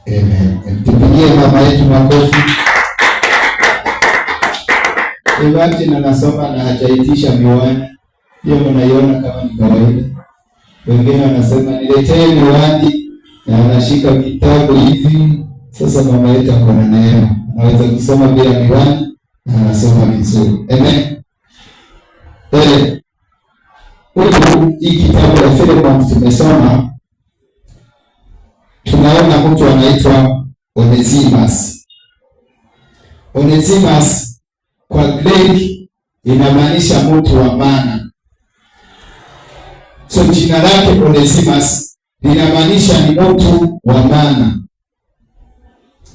Amen. Tupigie mama yetu makofi. Imagine anasoma na hajaitisha miwani. Hiyo mnaiona kama ni kawaida. Wengine wanasema niletee miwani na anashika kitabu hivi. Sasa mama yetu ako na neema. Anaweza kusoma bila miwani na anasoma vizuri. Amen. Hii kitabu ya Philemon tumesoma, tunaona mtu anaitwa Onesimus. Onesimus kwa Greek inamaanisha mtu wa maana. So jina lake Onesimus linamaanisha ni mtu wa maana.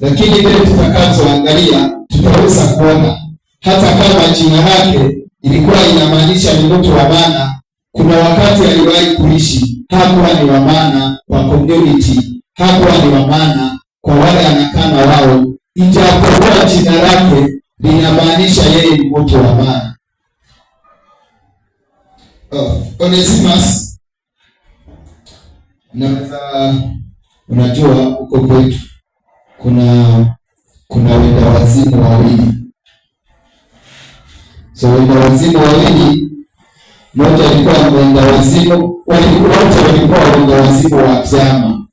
Lakini vile tutakazoangalia tutaweza kuona hata kama jina lake ilikuwa inamaanisha ni mtu wa maana, kuna wakati aliwahi kuishi hakuwa ni wa maana kwa community, hakuwa ni wa maana kwa wale anakaa na wao, ijapokuwa jina lake linamaanisha yeye ni mtu wa maana. Onesimus, unajua huko kwetu kuna wenda wazimu wawili. So wenda wazimu wawili, mmoja alikuwa wenda wazimu, walikuwa wenda wazimu wa vyama.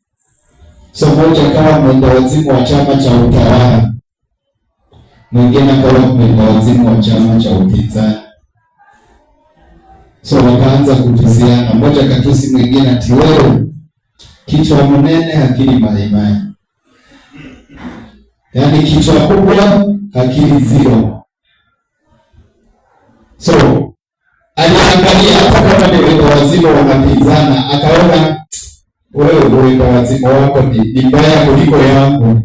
So mmoja akawa mwenda wazimu wa chama cha utawala, mwingine akawa mwenda wazimu wa chama cha upinzani. So wakaanza kutusiana, mmoja akatusi mwingine ati wewe kichwa mnene akili maimai. Yaani kichwa kubwa akili zero. So aliangalia hata kama ni wenda wazimu wanapinzana, akaona wewe wenda wazimu wako ni mbaya kuliko yangu.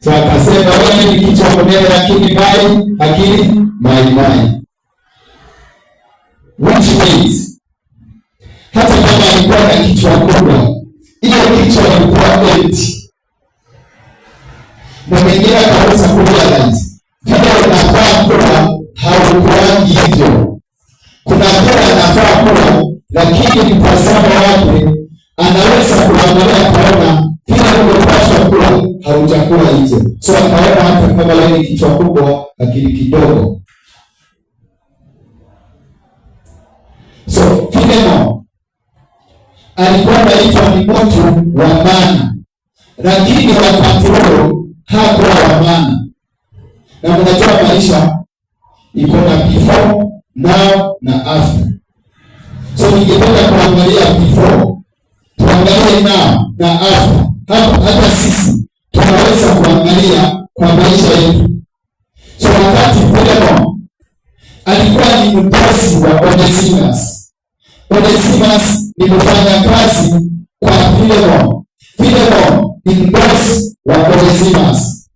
So akasema wewe ni kichwa mnene lakini akili maimai. Which means hata kama alikuwa na kichwa kubwa, hiyo kichwa ilikuwa empty. Na mwingine akaweza kurealize vile unafaa kuwa haukuwa hivyo. Kuna vile anafaa kuwa, lakini mtazamo wake anaweza kuangalia kuona vile ungepaswa kuwa haujakuwa hivyo. So akaona hata kama yeye ni kichwa kubwa akili kidogo. So Philemon alikuwa anaitwa ni mtu wa maana, lakini wakati huo hakuwa wa maana. Na mnajua maisha iko na before, now na after. So ningependa kuangalia before, tuangalie now na after. Hata sisi tunaweza kuangalia kwa maisha yetu. So wakati Philemon alikuwa ni mposi wa Onesimus. Onesimus ni mfanya kazi kwa Philemon. Philemon ni mposi wa Onesimus.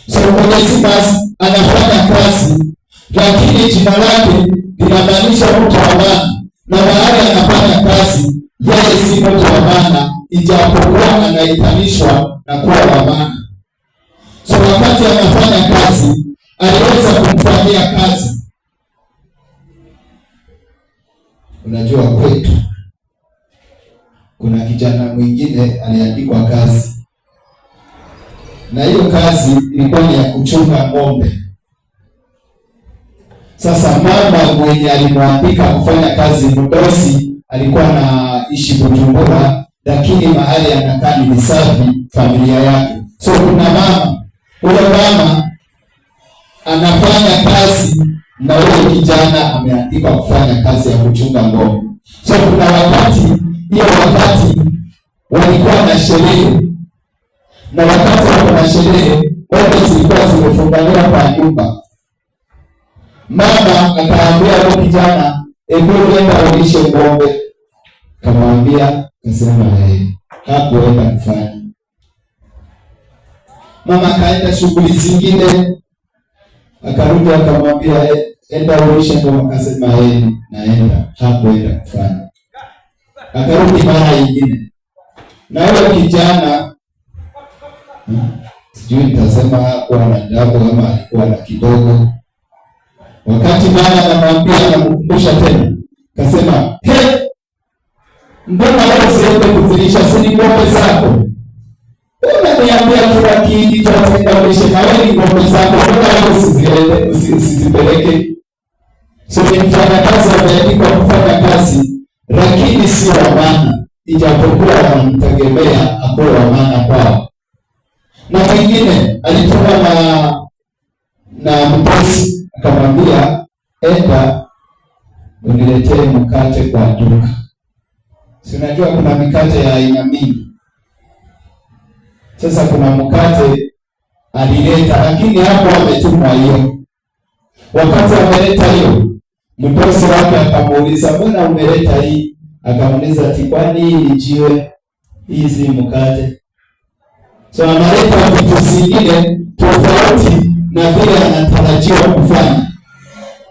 So Onesimus anafanya kazi, lakini jina lake linamaanisha mtu wa maana. Na baada anafanya kazi, yeye si mtu wa maana, ijapokuwa anaitanishwa na kuwa wa maana. So wakati anafanya kazi, aliweza kumfanyia kazi. Unajua kwetu kuna kijana mwingine aliandikwa kazi, na hiyo kazi ilikuwa ni ya kuchunga ng'ombe. Sasa mama mwenye alimwandika kufanya kazi, mdosi, alikuwa anaishi Bujumbura, lakini mahali anakaa ni Misafi, familia yake. So kuna mama, ule mama anafanya kazi na ule kijana ameandikwa kufanya kazi ya kuchunga ng'ombe. So kuna wakati, hiyo wakati walikuwa na sherehe, na wakati wako na sherehe, ng'ombe zilikuwa zimefunganiwa kwa nyumba. Mama akaambia yule kijana, hebu nenda ulishe ng'ombe. Kamwambia, kasema hakuenda kufanya. Mama kaenda shughuli zingine, akarudi akamwambia enda ulishe ng'ombe. Akasema naenda, hakuenda kufanya. Akarudi mara nyingine, na yule kijana sijui nitasema hakuwa na jambo ama alikuwa na kidogo. Wakati mama anamwambia, anamkumbusha tena, kasema mbona wewe usiende kuzilisha, si ng'ombe zako? unaniambia kila kitu atenganishe na wewe ni ngombe zako, mbona usizipeleke? So ni mfanyakazi ameandikwa kufanya kazi, lakini si wa maana, ijapokuwa wanamtegemea akuwe wa maana kwao. Na mwingine alituma na mtosi akamwambia, enda uniletee mkate kwa duka. Si unajua kuna mikate ya aina mingi. Sasa kuna mkate alileta, lakini hapo ametumwa hiyo. Wakati ameleta hiyo, mtosi wake akamuuliza, mbona umeleta hii? Akamuuliza, kwani hii ni jiwe, hii si mkate. So analeta vitu zingine tofauti na vile anatarajiwa kufanya.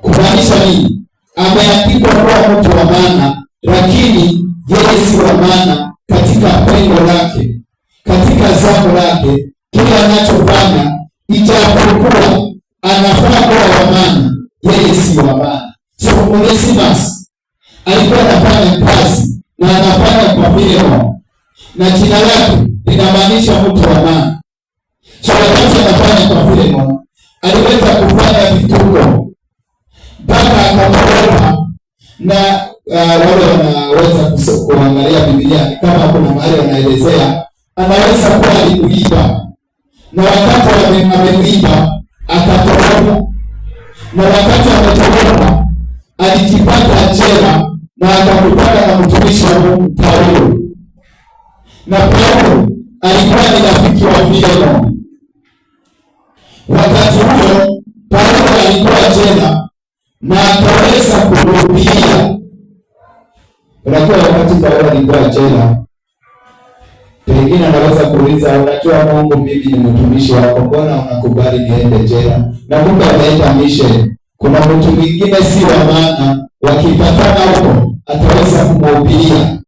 Kumaanisha nini? Ameandikwa kuwa mtu wa maana, lakini yeye si wa maana katika pengo lake, katika zamu lake, kile anachofanya, ijapokuwa anafaa kuwa wa maana, yeye si wa maana. So Onesimus alikuwa anafanya kazi na anafanya kwa Filemoni, na jina lake linamaanisha mtu wa maana. So wakati anafanya kwa Filemoni, aliweza kufanya vituko mpaka akatoroka. Na wale wanaweza kuangalia Biblia, kama kuna mahali wanaelezea anaweza kuwa alimuiba, na wakati amemuiba akatoroka, na wakati ametoroka alijipata jela na akakutana na mtumishi wa Mungu Paulo. Na Paulo alikuwa ni rafiki wa Filemoni. Wakati huo Paulo alikuwa jela na akaweza kuhubiria. Unajua wakati Paulo alikuwa jela, pengine anaweza kuuliza, unajua Mungu, mimi ni mtumishi wako, mbona unakubali niende jela? Na kumbe ameenda mission. Kuna mtu mwingine si wa maana wa